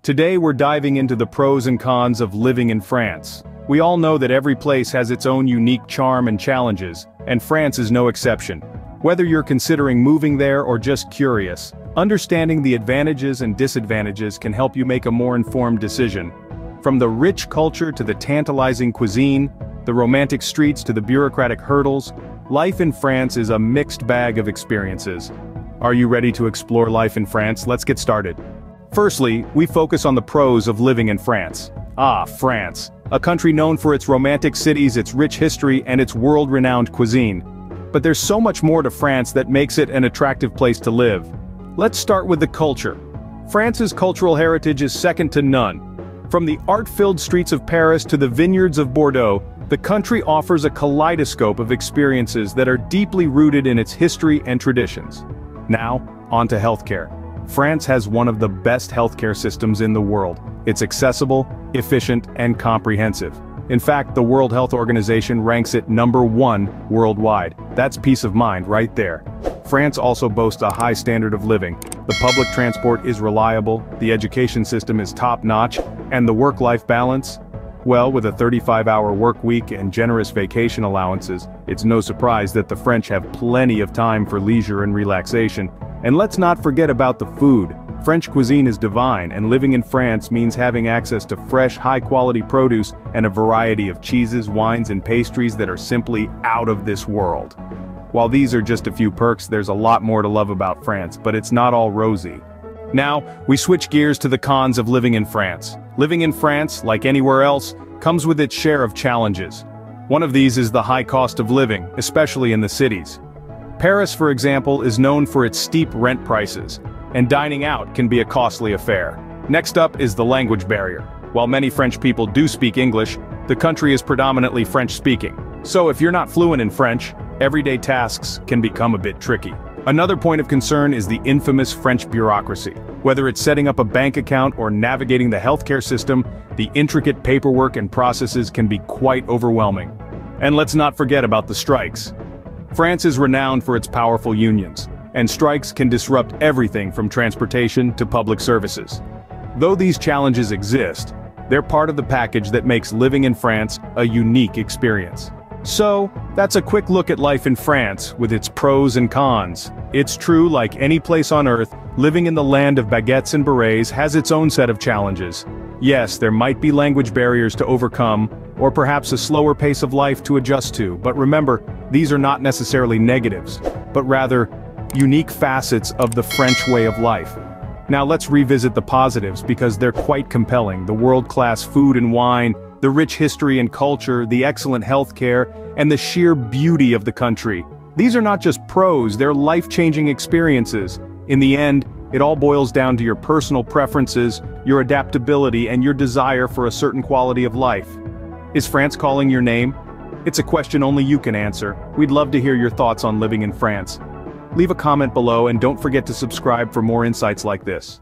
Today we're diving into the pros and cons of living in France. We all know that every place has its own unique charm and challenges, and France is no exception. Whether you're considering moving there or just curious, understanding the advantages and disadvantages can help you make a more informed decision. From the rich culture to the tantalizing cuisine, the romantic streets to the bureaucratic hurdles, life in France is a mixed bag of experiences. Are you ready to explore life in France? Let's get started. Firstly, we focus on the pros of living in France. France. A country known for its romantic cities, its rich history, and its world-renowned cuisine. But there's so much more to France that makes it an attractive place to live. Let's start with the culture. France's cultural heritage is second to none. From the art-filled streets of Paris to the vineyards of Bordeaux, the country offers a kaleidoscope of experiences that are deeply rooted in its history and traditions. Now, on to healthcare. France has one of the best healthcare systems in the world. It's accessible, efficient, and comprehensive. In fact, the World Health Organization ranks it #1 worldwide. That's peace of mind right there. France also boasts a high standard of living. The public transport is reliable, the education system is top-notch, and the work-life balance? Well, with a 35-hour work week and generous vacation allowances, it's no surprise that the French have plenty of time for leisure and relaxation. And let's not forget about the food. French cuisine is divine, and living in France means having access to fresh, high-quality produce and a variety of cheeses, wines, and pastries that are simply out of this world. While these are just a few perks, there's a lot more to love about France, but it's not all rosy. Now, we switch gears to the cons of living in France. Living in France, like anywhere else, comes with its share of challenges. One of these is the high cost of living, especially in the cities. Paris, for example, is known for its steep rent prices, and dining out can be a costly affair. Next up is the language barrier. While many French people do speak English, the country is predominantly French-speaking. So if you're not fluent in French, everyday tasks can become a bit tricky. Another point of concern is the infamous French bureaucracy. Whether it's setting up a bank account or navigating the healthcare system, the intricate paperwork and processes can be quite overwhelming. And let's not forget about the strikes. France is renowned for its powerful unions, and strikes can disrupt everything from transportation to public services. Though these challenges exist, they're part of the package that makes living in France a unique experience. So, that's a quick look at life in France, with its pros and cons. It's true, like any place on earth, living in the land of baguettes and berets has its own set of challenges. Yes, there might be language barriers to overcome, or perhaps a slower pace of life to adjust to, but remember, these are not necessarily negatives, but rather, unique facets of the French way of life. Now let's revisit the positives because they're quite compelling: the world-class food and wine, the rich history and culture, the excellent healthcare, and the sheer beauty of the country. These are not just pros, they're life-changing experiences. In the end, it all boils down to your personal preferences, your adaptability, and your desire for a certain quality of life. Is France calling your name? It's a question only you can answer. We'd love to hear your thoughts on living in France. Leave a comment below and don't forget to subscribe for more insights like this.